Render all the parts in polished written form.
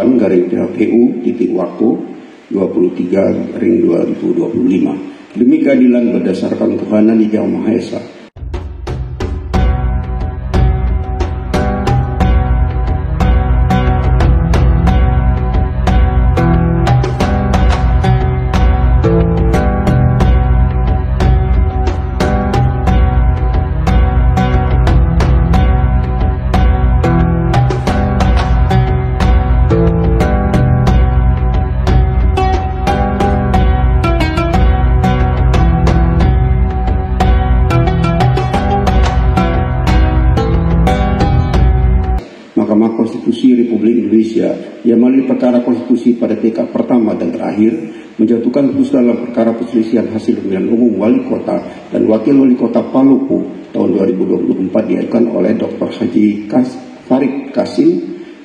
8/PHPU.Wako 23/2025 demi keadilan berdasarkan ketuhanan Yang Maha Esa. Mahkamah Konstitusi Republik Indonesia yang melalui perkara konstitusi pada tingkat pertama dan terakhir menjatuhkan putusan dalam perkara perselisihan hasil pemilihan umum wali kota dan wakil wali kota Palopo tahun 2024 diajukan oleh Dr. Haji Farid Kasim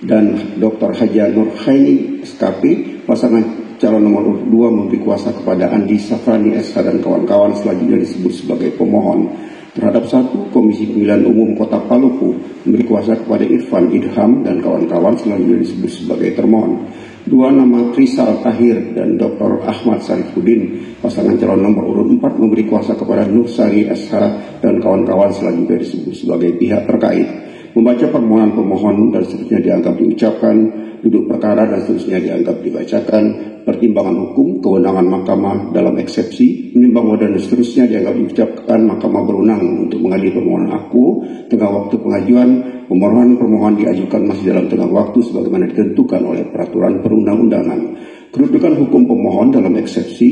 dan Dr. Haja Nur Haini SKP. Pasangan calon nomor urut 2 memberi kuasa kepada Andi Safrani SH dan kawan-kawan selanjutnya disebut sebagai pemohon. Terhadap 1, Komisi Pemilihan Umum Kota Palopo memberi kuasa kepada Irfan Idham dan kawan-kawan selanjutnya disebut sebagai termohon. 2, nama Trisal Tahir dan Dr. Ahmad Sarifuddin, pasangan calon nomor urut 4 memberi kuasa kepada Nur Sari SH dan kawan-kawan selanjutnya disebut sebagai pihak terkait. Membaca permohonan pemohon dan seterusnya dianggap diucapkan, duduk perkara dan seterusnya dianggap dibacakan, pertimbangan hukum, kewenangan mahkamah dalam eksepsi, menimbang dan seterusnya dianggap diucapkan, mahkamah berwenang untuk mengadili permohonan aku, tengah waktu pengajuan, permohonan diajukan masih dalam tengah waktu sebagaimana ditentukan oleh peraturan perundang-undangan. Kedudukan hukum pemohon dalam eksepsi,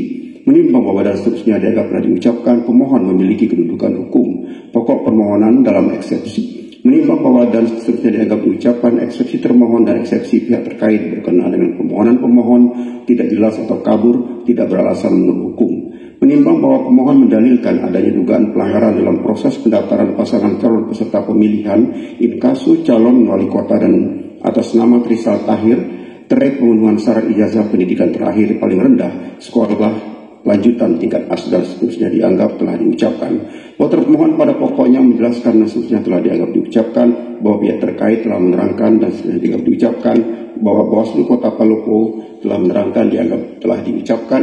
menimbang bahwa dan seterusnya dianggap telah diucapkan, pemohon memiliki kedudukan hukum. Pokok permohonan dalam eksepsi, menimbang bahwa dan seterusnya dianggap diucapkan, eksepsi termohon dan eksepsi pihak terkait berkenaan dengan permohonan pemohon tidak jelas atau kabur, tidak beralasan menurut hukum. Menimbang bahwa pemohon mendalilkan adanya dugaan pelanggaran dalam proses pendaftaran pasangan calon peserta pemilihan inkasu calon wali kota dan atas nama Trisal Tahir terkait pemenuhan syarat ijazah pendidikan terakhir paling rendah sekolah lanjutan tingkat as dan seterusnya dianggap telah diucapkan. Bahwa termohon pada pokoknya menjelaskan dan seterusnya telah dianggap diucapkan, bahwa pihak terkait telah menerangkan dan seterusnya dianggap diucapkan, bahwa Bawaslu Kota Palopo telah menerangkan dianggap telah diucapkan,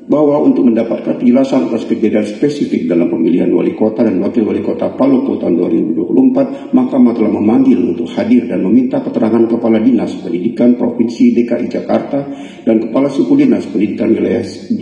bahwa untuk mendapatkan penjelasan atas kejadian spesifik dalam pemilihan wali kota dan wakil wali kota Palopo tahun 2024, Mahkamah telah memanggil untuk hadir dan meminta keterangan Kepala Dinas Pendidikan Provinsi DKI Jakarta dan Kepala Suku Dinas Pendidikan Wilayah 2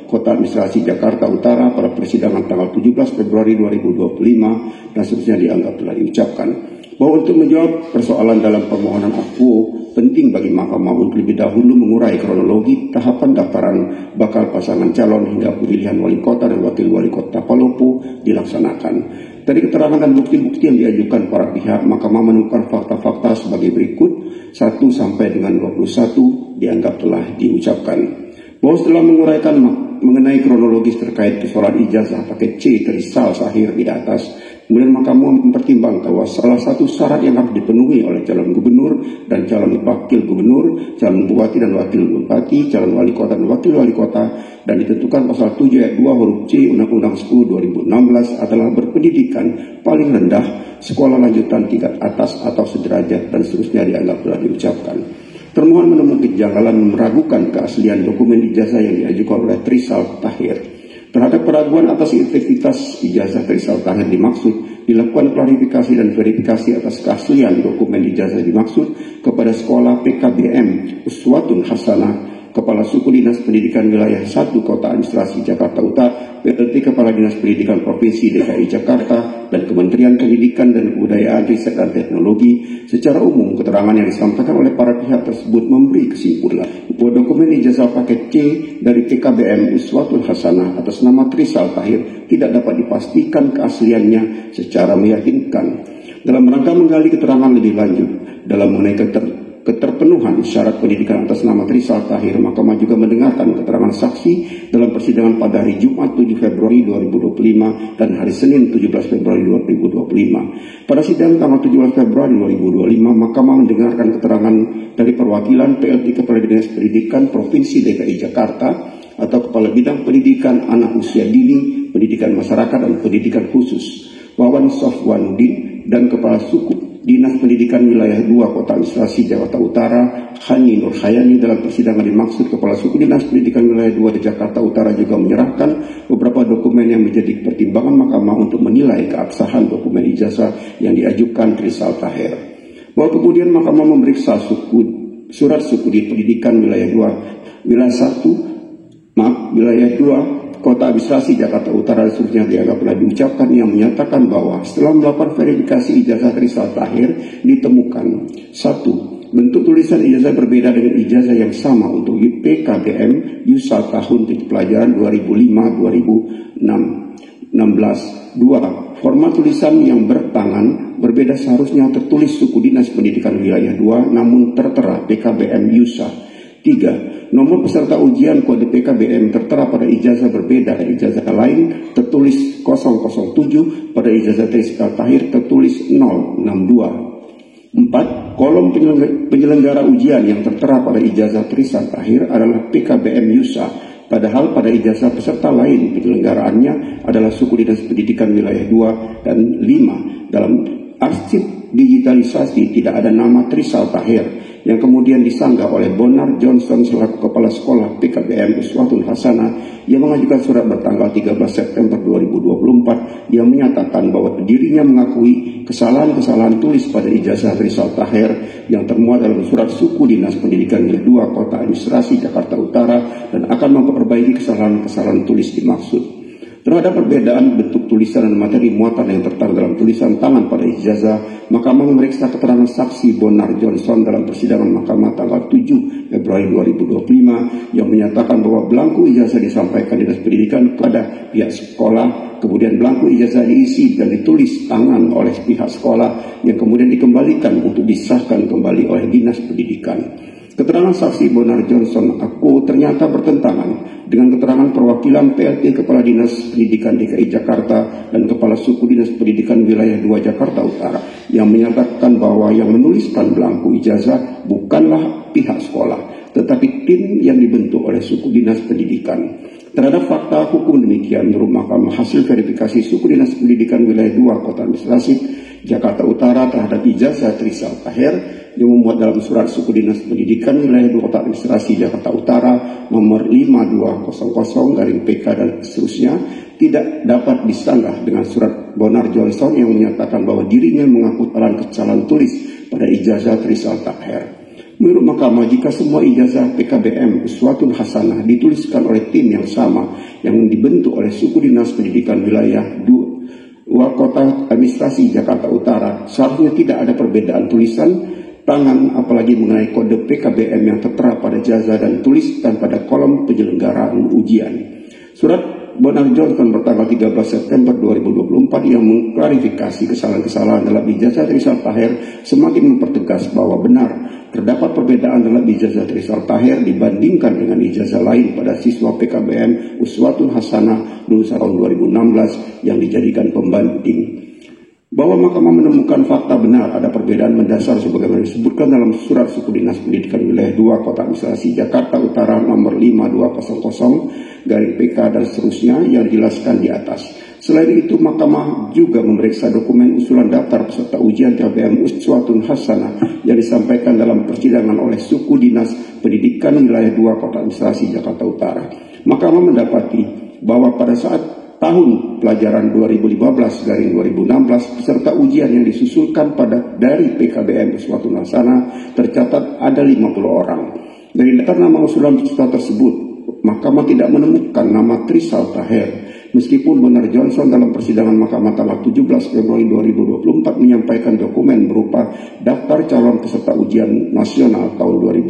Kota Administrasi Jakarta Utara pada persidangan tanggal 17 Februari 2025 dan seterusnya dianggap telah diucapkan. Bahwa untuk menjawab persoalan dalam permohonan aku, penting bagi Mahkamah untuk lebih dahulu mengurai kronologi tahapan daftaran bakal pasangan calon hingga pemilihan wali kota dan wakil wali kota Palopo dilaksanakan. Dari keterangan dan bukti-bukti yang diajukan para pihak, Mahkamah menemukan fakta-fakta sebagai berikut. 1 sampai dengan 21 dianggap telah diucapkan. Bahwa setelah menguraikan mengenai kronologis terkait persoalan ijazah paket C Trisal Tahir di atas, kemudian Mahkamah mempertimbangkan bahwa salah satu syarat yang harus dipenuhi oleh calon gubernur dan calon wakil gubernur, calon bupati dan wakil bupati, calon wali kota dan wakil wali kota, dan ditentukan pasal 7 ayat 2 huruf C Undang-Undang 10 2016 adalah berpendidikan paling rendah, sekolah lanjutan tingkat atas atau sederajat dan seterusnya dianggap telah diucapkan. Termohon menemukan kejanggalan meragukan keaslian dokumen ijazah yang diajukan oleh Trisal Tahir. Terhadap keraguan atas integritas ijazah Trisal Tahir dimaksud, dilakukan klarifikasi dan verifikasi atas keaslian dokumen ijazah dimaksud kepada sekolah PKBM Uswatun Hasanah, Kepala Suku Dinas Pendidikan Wilayah 1 Kota Administrasi Jakarta Utara, PLT Kepala Dinas Pendidikan Provinsi DKI Jakarta, dan Kementerian Pendidikan dan Kebudayaan, Riset dan Teknologi. Secara umum, keterangan yang disampaikan oleh para pihak tersebut memberi kesimpulan bahwa dokumen ijazah paket C dari PKBM Uswatun Hasanah atas nama Trisal Tahir tidak dapat dipastikan keasliannya secara meyakinkan. Dalam rangka menggali keterangan lebih lanjut dalam mengenai keterpenuhan syarat pendidikan atas nama Trisal Tahir, Mahkamah juga mendengarkan keterangan saksi dalam persidangan pada hari Jumat 7 Februari 2025 dan hari Senin 17 Februari 2025. Pada sidang tanggal 17 Februari 2025, Mahkamah mendengarkan keterangan dari perwakilan PLT Kepala Dinas Pendidikan Provinsi DKI Jakarta atau Kepala Bidang Pendidikan Anak Usia Dini, Pendidikan Masyarakat dan Pendidikan Khusus, Wawan Sofwandin, dan Kepala Suku Dinas Pendidikan Wilayah 2 Kota Administrasi Jakarta Utara, Hani Nur Hayani, dalam persidangan dimaksud Kepala Suku Dinas Pendidikan Wilayah 2 di Jakarta Utara juga menyerahkan beberapa dokumen yang menjadi pertimbangan mahkamah untuk menilai keabsahan dokumen ijazah yang diajukan Trisal Taher. Bahwa kemudian mahkamah memeriksa surat suku di Pendidikan Wilayah 2, Wilayah 2 Kota Administrasi Jakarta Utara seterusnya dianggap telah diucapkan yang menyatakan bahwa setelah melakukan verifikasi ijazah Trisal Taher ditemukan 1. Bentuk tulisan ijazah berbeda dengan ijazah yang sama untuk PKBM YUSA tahun pelajaran 2005-2016. 2. Format tulisan yang bertangan berbeda seharusnya tertulis Suku Dinas Pendidikan Wilayah 2 namun tertera PKBM YUSA. 3. Nomor peserta ujian kode PKBM tertera pada ijazah berbeda dan ijazah lain tertulis 007, pada ijazah Trisal Taher tertulis 062. 4. Kolom penyelenggara ujian yang tertera pada ijazah Trisal Taher adalah PKBM YUSA, padahal pada ijazah peserta lain penyelenggaraannya adalah Suku Dinas Pendidikan Wilayah 2 dan 5. Dalam arsip digitalisasi tidak ada nama Trisal Taher yang kemudian disanggah oleh Bonar Johnson selaku Kepala Sekolah PKBM Uswatun Hasanah yang mengajukan surat bertanggal 13 September 2024 yang menyatakan bahwa dirinya mengakui kesalahan-kesalahan tulis pada ijazah Trisal Taher yang termuat dalam surat Suku Dinas Pendidikan Wilayah 2 Kota Administrasi Jakarta Utara dan akan memperbaiki kesalahan-kesalahan tulis dimaksud. Terhadap perbedaan bentuk tulisan dan materi muatan yang tertera dalam tulisan tangan pada ijazah, mahkamah memeriksa keterangan saksi Bonar Johnson dalam persidangan mahkamah tanggal 7 Februari 2025 yang menyatakan bahwa belangku ijazah disampaikan Dinas Pendidikan kepada pihak sekolah, kemudian belangku ijazah diisi dan ditulis tangan oleh pihak sekolah yang kemudian dikembalikan untuk disahkan kembali oleh Dinas Pendidikan. Keterangan saksi Bonar Johnson ternyata bertentangan dengan keterangan perwakilan PLT Kepala Dinas Pendidikan DKI Jakarta dan Kepala Suku Dinas Pendidikan Wilayah 2 Jakarta Utara yang menyatakan bahwa yang menuliskan belangku ijazah bukanlah pihak sekolah, tetapi tim yang dibentuk oleh Suku Dinas Pendidikan. Terhadap fakta hukum demikian, menurut mahkamah hasil verifikasi Suku Dinas Pendidikan Wilayah 2 Kota Administrasi Jakarta Utara terhadap ijazah Trisal Taher yang memuat dalam surat Suku Dinas Pendidikan Wilayah 2 Kota Administrasi Jakarta Utara nomor 5200-PK dan seterusnya tidak dapat disanggah dengan surat Bonar Johnson yang menyatakan bahwa dirinya mengaku kesalahan tulis pada ijazah Trisal Taher. Menurut mahkamah, jika semua ijazah PKBM Uswatun Hasanah dituliskan oleh tim yang sama yang dibentuk oleh Suku Dinas Pendidikan Wilayah 2 Kota Administrasi Jakarta Utara, seharusnya tidak ada perbedaan tulisan tangan, apalagi mengenai kode PKBM yang tertera pada ijazah dan tuliskan pada kolom penyelenggaraan ujian. Surat Bonar Johnson bertanggal 13 September 2024 yang mengklarifikasi kesalahan-kesalahan dalam ijazah Trisal Taher semakin mempertegas bahwa benar terdapat perbedaan dalam ijazah Trisal Taher dibandingkan dengan ijazah lain pada siswa PKBM Uswatun Hasanah lulusan tahun 2016 yang dijadikan pembanding. Bahwa mahkamah menemukan fakta benar ada perbedaan mendasar sebagaimana disebutkan dalam surat Suku Dinas Pendidikan Wilayah 2 Kota Administrasi Jakarta Utara nomor 5200-PK dan seterusnya yang dijelaskan di atas. Selain itu, mahkamah juga memeriksa dokumen usulan daftar peserta ujian PKBM Uswatun Hasanah yang disampaikan dalam persidangan oleh Suku Dinas Pendidikan Wilayah 2 Kota Administrasi Jakarta Utara. Mahkamah mendapati bahwa pada saat tahun pelajaran 2015-2016 peserta ujian yang disusulkan dari PKBM Uswatun Hasanah tercatat ada 50 orang. Dari daftar nama usulan peserta tersebut, mahkamah tidak menemukan nama Trisal Taher. Meskipun Bonar Johnson dalam persidangan mahkamah tanggal 17 Februari 2024 menyampaikan dokumen berupa daftar calon peserta ujian nasional tahun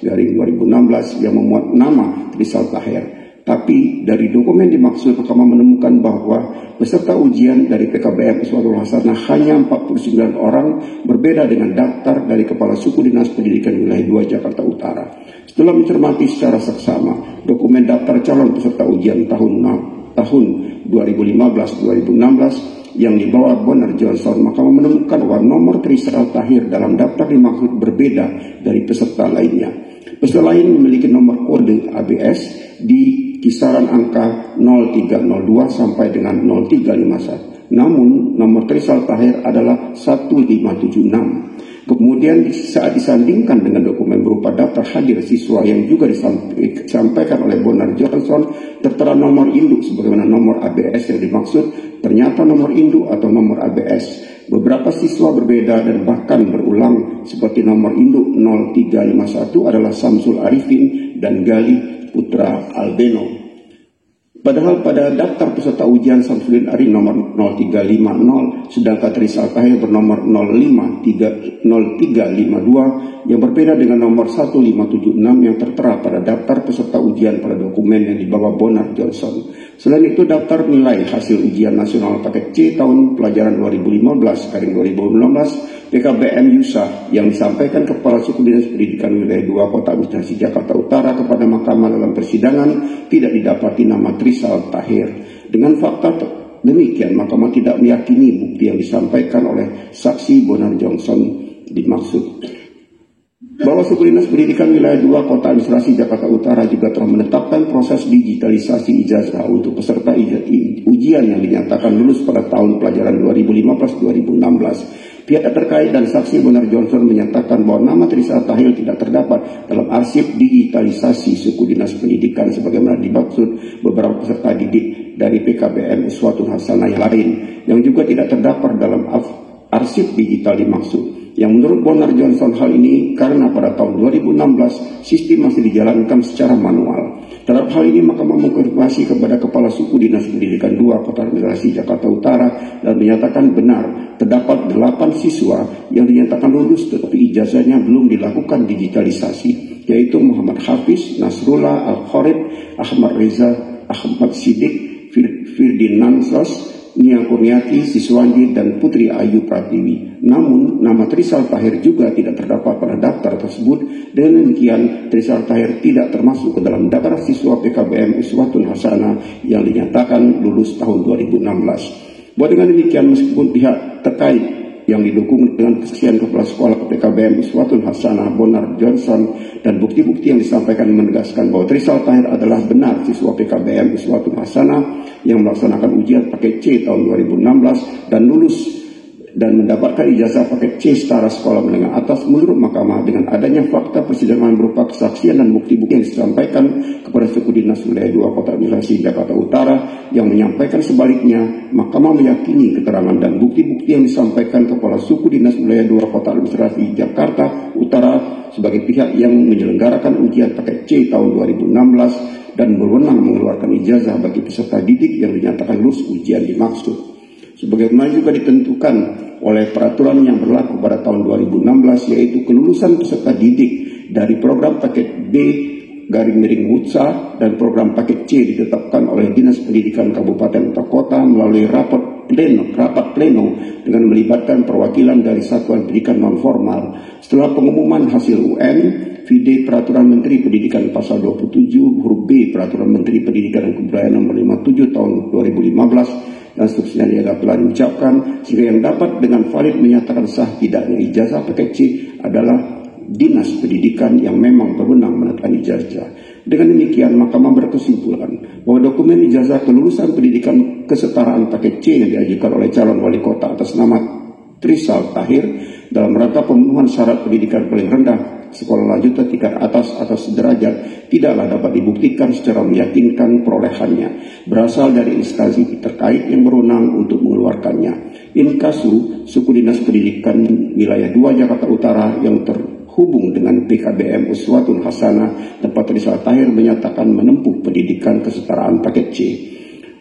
2015-2016 yang memuat nama Trisal Taher. Tapi dari dokumen dimaksud, mahkamah menemukan bahwa peserta ujian dari PKBM Uswatun Hasanah hanya 49 orang, berbeda dengan daftar dari Kepala Suku Dinas Pendidikan Wilayah 2 Jakarta Utara. Setelah mencermati secara seksama dokumen daftar calon peserta ujian tahun 2015-2016 yang dibawa Bonar Johnson, mahkamah menemukan bahwa nomor Trisal Taher dalam daftar dimaksud berbeda dari peserta lainnya. Peserta lain memiliki nomor kode ABS di kisaran angka 0302 sampai dengan 0351 Namun nomor Trisal Tahir adalah 1576. Kemudian saat disandingkan dengan dokumen berupa daftar hadir siswa yang juga disampaikan oleh Bonar Johnson, tertera nomor induk sebagaimana nomor ABS yang dimaksud, ternyata nomor induk atau nomor ABS. Beberapa siswa berbeda dan bahkan berulang, seperti nomor induk 0351 adalah Samsul Arifin dan Gali Putra Albeno. Padahal pada daftar peserta ujian Samsudin Ari nomor 0350, sedangkan Trisal Tahir bernomor 0352 yang berbeda dengan nomor 1576 yang tertera pada daftar peserta ujian pada dokumen yang dibawa Bonar Johnson. Selain itu, daftar nilai hasil ujian nasional paket C tahun pelajaran 2015-2016 PKBM Yusa yang disampaikan Kepala Suku Dinas Pendidikan Wilayah 2 Kota Administrasi Jakarta Utara kepada Mahkamah dalam persidangan tidak didapati nama Trisal Tahir. Dengan fakta demikian, Mahkamah tidak meyakini bukti yang disampaikan oleh saksi Bonar Johnson dimaksud. Bahwa Suku Dinas Pendidikan Wilayah 2 Kota Administrasi Jakarta Utara juga telah menetapkan proses digitalisasi ijazah untuk peserta ujian yang dinyatakan lulus pada tahun pelajaran 2015-2016. Pihak terkait dan saksi Bonar Johnson menyatakan bahwa nama Trisal Tahir tidak terdapat dalam arsip digitalisasi Suku Dinas Pendidikan sebagaimana dimaksud beberapa peserta didik dari PKBM Uswatun Hasanah yang lain, yang juga tidak terdapat dalam arsip digital dimaksud. Yang menurut Bonar Johnson, hal ini karena pada tahun 2016 sistem masih dijalankan secara manual. Dalam hal ini, Mahkamah mengkonfirmasi kepada Kepala Suku Dinas Pendidikan 2 Kota Administrasi Jakarta Utara dan menyatakan benar terdapat 8 siswa yang dinyatakan lulus tetapi ijazahnya belum dilakukan digitalisasi, yaitu Muhammad Hafiz, Nasrullah Al-Khorib, Ahmad Reza, Ahmad Sidik, Firdinand Sos, Nia Kurniati, Siswandi, dan Putri Ayu Pratiwi. Namun, nama Trisal Tahir juga tidak terdapat pada daftar tersebut. Dengan demikian, Trisal Tahir tidak termasuk ke dalam daftar siswa PKBM Uswatun Hasanah yang dinyatakan lulus tahun 2016. Buat dengan demikian, meskipun pihak terkait yang didukung dengan kesaksian Kepala Sekolah PKBM Uswatun Hasanah Bonar Johnson dan bukti-bukti yang disampaikan menegaskan bahwa Trisal Tahir adalah benar siswa PKBM Uswatun Hasanah yang melaksanakan ujian paket C tahun 2016 dan lulus dan mendapatkan ijazah paket C setara sekolah menengah atas. Menurut Mahkamah, dengan adanya fakta persidangan berupa kesaksian dan bukti-bukti yang disampaikan kepada Suku Dinas Wilayah 2 Kota Administrasi Jakarta Utara yang menyampaikan sebaliknya, Mahkamah meyakini keterangan dan bukti-bukti yang disampaikan Kepala Suku Dinas Wilayah 2 Kota Administrasi Jakarta Utara sebagai pihak yang menyelenggarakan ujian paket C tahun 2016 dan berwenang mengeluarkan ijazah bagi peserta didik yang dinyatakan lulus ujian dimaksud. Sebagaimana juga ditentukan oleh peraturan yang berlaku pada tahun 2016, yaitu kelulusan peserta didik dari program paket B /Wutsa dan program paket C ditetapkan oleh Dinas Pendidikan Kabupaten atau Kota melalui rapat pleno dengan melibatkan perwakilan dari satuan pendidikan non formal. Setelah pengumuman hasil UN, VD Peraturan Menteri Pendidikan Pasal 27 huruf B Peraturan Menteri Pendidikan dan Kebudayaan Nomor 57 Tahun 2015 dan seterusnya dianggap telah diucapkan, sehingga yang dapat dengan valid menyatakan sah tidaknya ijazah paket C adalah Dinas Pendidikan yang memang berwenang menetapkan ijazah. Dengan demikian, Mahkamah berkesimpulan bahwa dokumen ijazah kelulusan pendidikan kesetaraan paket C yang diajukan oleh calon wali kota atas nama Trisal Tahir dalam rangka pemenuhan syarat pendidikan paling rendah sekolah lanjutan tingkat atas atau sederajat tidaklah dapat dibuktikan secara meyakinkan perolehannya berasal dari instansi terkait yang berwenang untuk mengeluarkannya. In kasu, Suku Dinas Pendidikan Wilayah 2 Jakarta Utara yang terhubung dengan PKBM Uswatun Hasanah tempat Trisal Tahir menyatakan menempuh pendidikan kesetaraan paket C.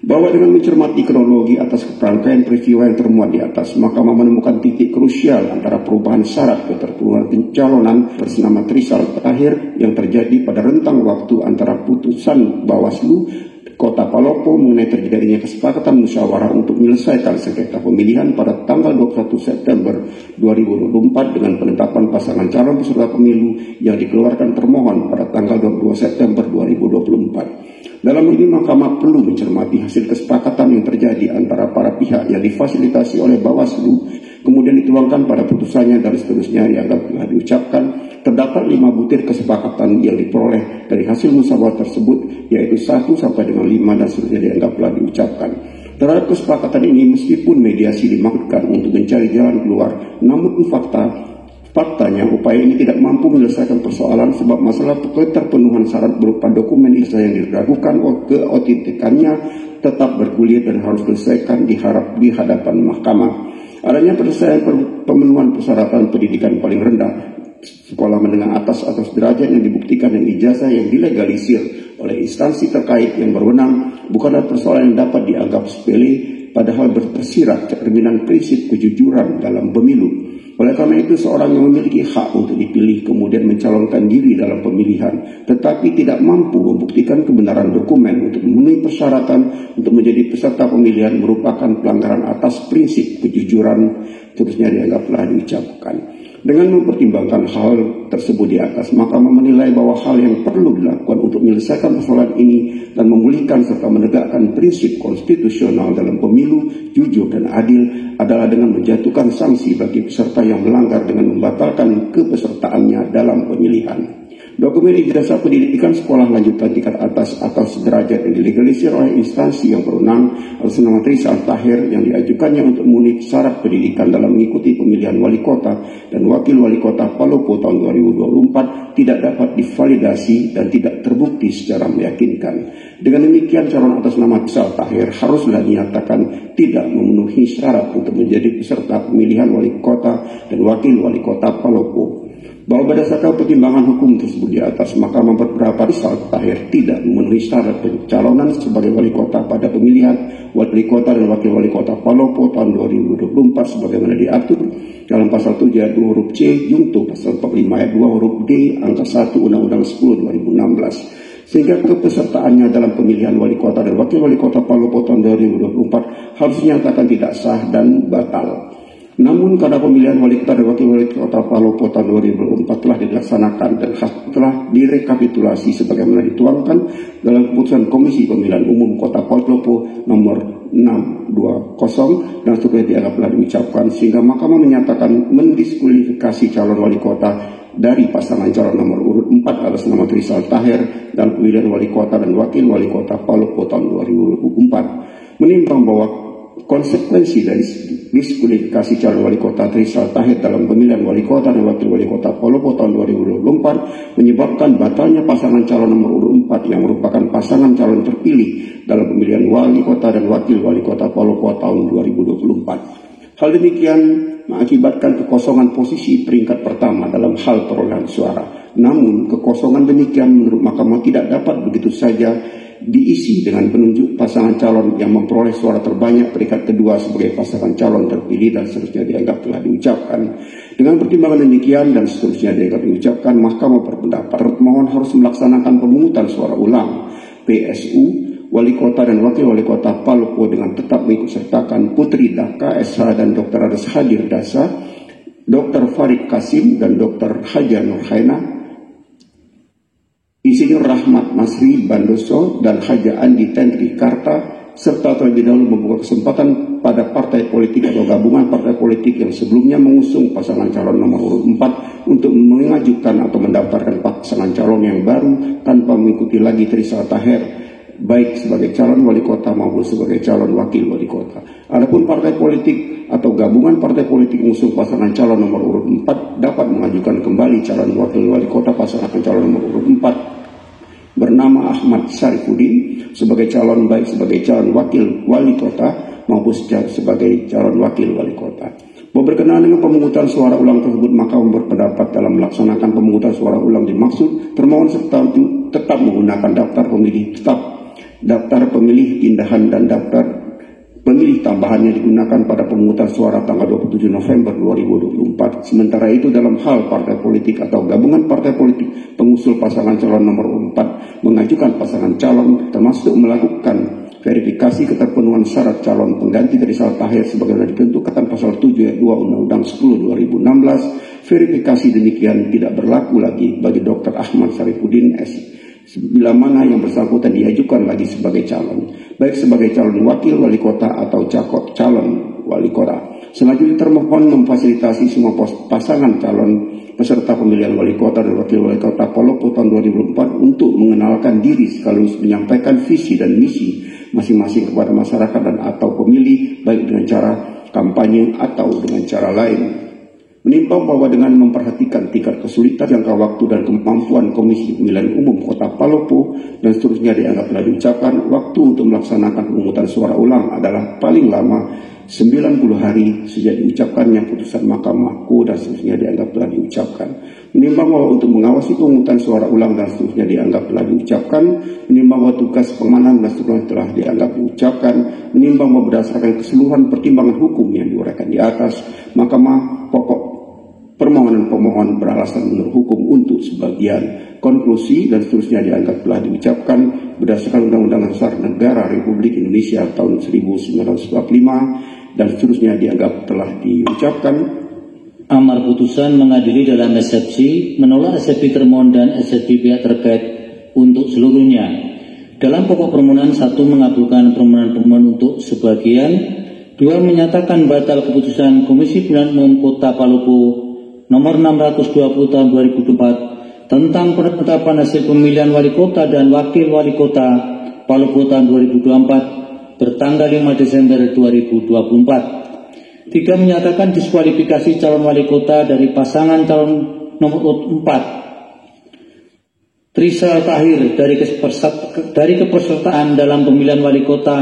Bahwa dengan mencermati kronologi atas rangkaian peristiwa yang termuat di atas, Mahkamah menemukan titik krusial antara perubahan syarat keterpenuhan pencalonan bernama Trisal Tahir yang terjadi pada rentang waktu antara putusan Bawaslu Kota Palopo mengenai terjadinya kesepakatan musyawarah untuk menyelesaikan sengketa pemilihan pada tanggal 21 September 2024 dengan penetapan pasangan calon peserta pemilu yang dikeluarkan termohon pada tanggal 22 September 2024. Dalam ini, Mahkamah perlu mencermati hasil kesepakatan yang terjadi antara para pihak yang difasilitasi oleh Bawaslu, kemudian dituangkan pada putusannya dan seterusnya yang telah diucapkan. Terdapat 5 butir kesepakatan yang diperoleh dari hasil musyawarah tersebut, yaitu 1 sampai dengan 5 dan seterusnya dianggap telah diucapkan. Terhadap kesepakatan ini, meskipun mediasi dimaksudkan untuk mencari jalan keluar, namun faktanya upaya ini tidak mampu menyelesaikan persoalan sebab masalah keterpenuhan syarat berupa dokumen ijazah yang diragukan keotentikannya tetap bergulir dan harus diselesaikan di hadapan mahkamah. Adanya penyelesaian pemenuhan persyaratan pendidikan paling rendah sekolah menengah atas atau derajat yang dibuktikan dengan ijazah yang dilegalisir oleh instansi terkait yang berwenang bukanlah persoalan yang dapat dianggap sepele, padahal bertersirat cerminan prinsip kejujuran dalam pemilu. Oleh karena itu, seorang yang memiliki hak untuk dipilih kemudian mencalonkan diri dalam pemilihan, tetapi tidak mampu membuktikan kebenaran dokumen untuk memenuhi persyaratan untuk menjadi peserta pemilihan merupakan pelanggaran atas prinsip kejujuran, terusnya dianggap telah diucapkan. Dengan mempertimbangkan hal tersebut di atas, mahkamah menilai bahwa hal yang perlu dilakukan untuk menyelesaikan persoalan ini dan memulihkan serta menegakkan prinsip konstitusional dalam pemilu jujur dan adil adalah dengan menjatuhkan sanksi bagi peserta yang melanggar dengan membatalkan kepesertaannya dalam pemilihan. Dokumen ijazah pendidikan sekolah lanjutan tingkat atas atau sederajat yang dilegalisir oleh instansi yang berwenang atas nama Trisal Tahir yang diajukannya untuk memenuhi syarat pendidikan dalam mengikuti pemilihan wali kota dan wakil wali kota Palopo tahun 2024 tidak dapat divalidasi dan tidak terbukti secara meyakinkan. Dengan demikian, calon atas nama Trisal Tahir haruslah dinyatakan tidak memenuhi syarat untuk menjadi peserta pemilihan wali kota dan wakil wali kota Palopo. Bahwa berdasarkan pertimbangan hukum tersebut di atas, mahkamah berpendapat Trisal Tahir tidak memenuhi syarat pencalonan sebagai wali kota pada pemilihan wali kota dan wakil wali kota Palopo tahun 2024 sebagaimana diatur dalam pasal 7 ayat 2 huruf C junto pasal 45 ayat 2 huruf D angka 1 Undang-Undang 10 2016. Sehingga kepesertaannya dalam pemilihan wali kota dan wakil wali kota Palopo tahun 2024 harus dinyatakan tidak sah dan batal. Namun karena pemilihan wali kota dan wakil wali kota Palopo tahun 2024 telah dilaksanakan dan telah direkapitulasi sebagaimana dituangkan dalam keputusan Komisi Pemilihan Umum Kota Palopo nomor 620 dan setelah dianggap telah diucapkan, sehingga mahkamah menyatakan mendiskualifikasi calon wali kota dari pasangan calon nomor urut 4 atas nama Trisal Tahir dalam pemilihan wali kota dan wakil wali kota Palopo tahun 2024. Menimbang bahwa konsekuensi dari diskualifikasi calon wali kota Trisal Tahir dalam pemilihan wali kota dan wakil wali kota Palopo tahun 2024 menyebabkan batalnya pasangan calon nomor urut 4 yang merupakan pasangan calon terpilih dalam pemilihan wali kota dan wakil wali kota Palopo tahun 2024. Hal demikian mengakibatkan kekosongan posisi peringkat pertama dalam hal perolehan suara. Namun kekosongan demikian menurut mahkamah tidak dapat begitu saja diisi dengan penunjuk pasangan calon yang memperoleh suara terbanyak peringkat kedua sebagai pasangan calon terpilih dan seterusnya dianggap telah diucapkan. Dengan pertimbangan demikian dan seterusnya dianggap diucapkan, mahkamah berpendapat termohon harus melaksanakan pemungutan suara ulang PSU wali kota dan wakil wali kota Palopo dengan tetap mengikut sertakan Putri Daka SH dan Dr. Adas Hadir Dasa, Dr. Farid Kasim dan Dr. Haja Nurhaina, Insinyur Rahmat Masri Bandoso dan Haja Andi Tentri Karta, serta terlebih dahulu membuka kesempatan pada partai politik atau gabungan partai politik yang sebelumnya mengusung pasangan calon nomor urut 4 untuk mengajukan atau mendaftarkan pasangan calon yang baru tanpa mengikuti lagi Trisal Tahir baik sebagai calon wali kota maupun sebagai calon wakil wali kota. Adapun partai politik atau gabungan partai politik mengusung pasangan calon nomor urut 4 dapat mengajukan kembali calon wakil wali kota pasangan calon nomor urut 4 bernama Ahmad Syarifuddin sebagai calon baik sebagai calon wakil wali kota maupun sebagai calon wakil wali kota. Bahwa berkenaan dengan pemungutan suara ulang tersebut, maka berpendapat dalam melaksanakan pemungutan suara ulang dimaksud termohon serta tetap menggunakan daftar pemilih tetap, daftar pemilih pindahan dan daftar pemilih tambahan yang digunakan pada pemungutan suara tanggal 27 November 2024. Sementara itu dalam hal partai politik atau gabungan partai politik pengusul pasangan calon nomor 4 mengajukan pasangan calon termasuk melakukan verifikasi keterpenuhan syarat calon pengganti Trisal Tahir sebagaimana ditentukan pasal 7 ayat 2 Undang-Undang 10 2016. Verifikasi demikian tidak berlaku lagi bagi Dr. Ahmad Syarifuddin bila mana yang bersangkutan diajukan lagi sebagai calon, baik sebagai calon wakil wali kota atau calon wali kota. Selanjutnya termohon memfasilitasi semua pasangan calon peserta pemilihan wali kota dan wakil wali kota Palopo tahun 2004 untuk mengenalkan diri sekaligus menyampaikan visi dan misi masing-masing kepada masyarakat dan atau pemilih, baik dengan cara kampanye atau dengan cara lain. Menimbang bahwa dengan memperhatikan tingkat kesulitan, jangka waktu dan kemampuan Komisi Pemilihan Umum Kota Palopo dan seterusnya dianggap telah diucapkan, waktu untuk melaksanakan pemungutan suara ulang adalah paling lama 90 hari sejak diucapkannya putusan Mahkamah Ku dan seterusnya dianggap telah diucapkan. Menimbang bahwa untuk mengawasi pemungutan suara ulang dan seterusnya dianggap telah diucapkan, menimbang bahwa tugas pengamanan dan seterusnya telah dianggap diucapkan, menimbang bahwa berdasarkan keseluruhan pertimbangan hukum yang diuraikan di atas, Mahkamah pokok permohonan pemohon beralasan menurut hukum untuk sebagian. Konklusi dan seterusnya dianggap telah diucapkan berdasarkan Undang-Undang Dasar Negara Republik Indonesia tahun 1945 dan seterusnya dianggap telah diucapkan. Amar putusan mengadili dalam eksepsi, menolak eksepsi termohon dan eksepsi pihak terkait untuk seluruhnya. Dalam pokok permohonan, 1. Mengabulkan permohonan pemohon untuk sebagian. 2. Menyatakan batal keputusan Komisi Pemilihan Umum Kota Palopo nomor 620 tahun 2004 tentang penetapan hasil pemilihan wali kota dan wakil wali kota Palopo tahun 2024 bertanggal 5 Desember 2024. 3. Menyatakan diskualifikasi calon wali kota dari pasangan calon nomor urut 4 Trisal Tahir dari kepesertaan dalam pemilihan wali kota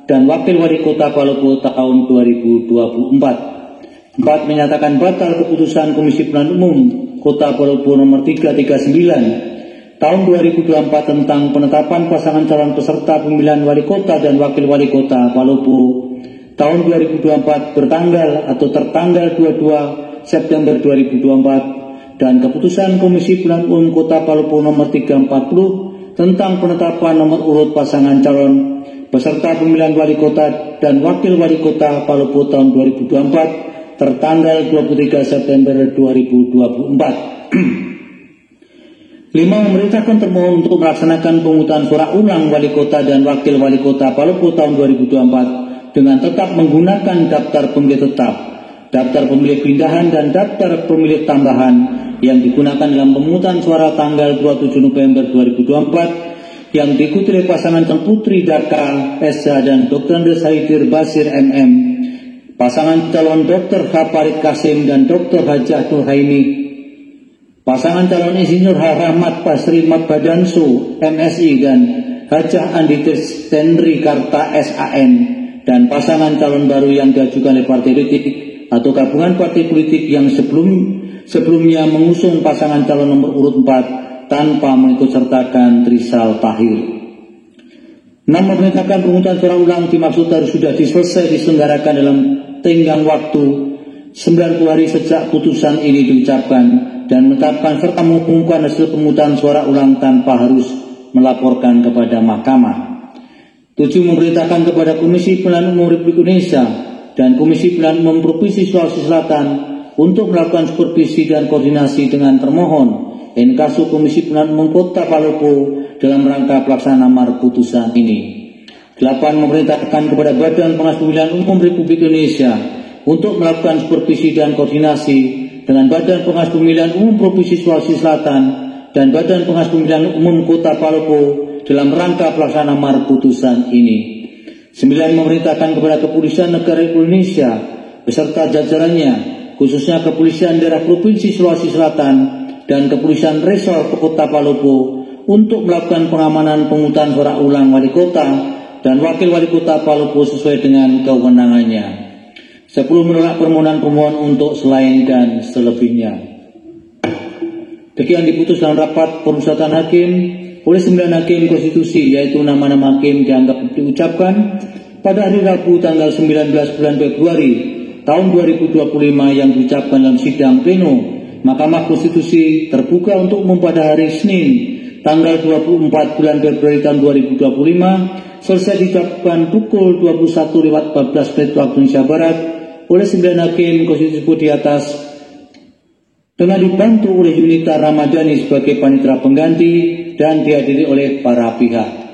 dan wakil wali kota Palopo tahun 2024. 4. Menyatakan batal keputusan Komisi Pemilihan Umum Kota Palopo nomor 339 tahun 2024 tentang penetapan pasangan calon peserta pemilihan wali kota dan wakil wali kota Palopo tahun 2024 bertanggal atau tertanggal 22 September 2024 dan keputusan Komisi Pemilihan Umum Kota Palopo nomor 340 tentang penetapan nomor urut pasangan calon peserta pemilihan wali kota dan wakil wali kota Palopo tahun 2024 tertanggal 23 September 2024. 5. Memerintahkan termohon untuk melaksanakan pemungutan suara ulang wali kota dan wakil wali kota Palopo tahun 2024 dengan tetap menggunakan daftar pemilih tetap, daftar pemilih pindahan dan daftar pemilih tambahan yang digunakan dalam pemungutan suara tanggal 27 November 2024 yang diikuti oleh pasangan calon Putri Daka SH dan Dr. Andes Haidir Basir MM, pasangan calon Dr. Farid Kasim dan Dr. Hajah Nurhaini, pasangan calon Insinyur Rahmat Basri Badansu MSI dan Hajah Anditis Tenri Karta SAN, dan pasangan calon baru yang diajukan oleh partai politik atau gabungan partai politik yang sebelumnya mengusung pasangan calon nomor urut 4 tanpa mengikut sertakan Trisal Tahir. 6. Memerintahkan pemungutan suara ulang dimaksud harus sudah diselesai diselenggarakan dalam tenggang waktu 90 hari sejak putusan ini diucapkan dan menetapkan serta mengumumkan hasil pemungutan suara ulang tanpa harus melaporkan kepada mahkamah. 7. Memerintahkan kepada Komisi Pemilihan Umum Republik Indonesia dan Komisi Pemilihan Umum Provinsi Sulawesi Selatan untuk melakukan supervisi dan koordinasi dengan termohon inkasu Komisi Pemilihan Umum Kota Palopo dalam rangka pelaksanaan amar putusan ini. 8. Memerintahkan kepada Badan Pengawas Pemilihan Umum Republik Indonesia untuk melakukan supervisi dan koordinasi dengan Badan Pengawas Pemilihan Umum Provinsi Sulawesi Selatan dan Badan Pengawas Pemilihan Umum Kota Palopo dalam rangka pelaksanaan amar putusan ini. 9. Memerintahkan kepada Kepolisian Negara Indonesia beserta jajarannya, khususnya Kepolisian Daerah Provinsi Sulawesi Selatan dan Kepolisian Resor Kota Palopo untuk melakukan pengamanan pemungutan suara ulang wali kota dan wakil wali kota Palopo sesuai dengan kewenangannya. 10. Menolak permohonan pemohon untuk selain dan selebihnya. Demikian diputus dalam rapat permusyawaratan hakim oleh 9 hakim konstitusi, yaitu nama-nama hakim dianggap diucapkan pada hari Rabu tanggal 19 bulan Februari tahun 2025 yang diucapkan dalam sidang pleno Mahkamah Konstitusi terbuka untuk umum pada hari Senin tanggal 24 bulan Februari tahun 2025 selesai diucapkan pukul 21:14 waktu Indonesia Barat oleh 9 hakim konstitusi di atas dengan dibantu oleh Yunita Ramadhani sebagai panitera pengganti dan dihadiri oleh para pihak.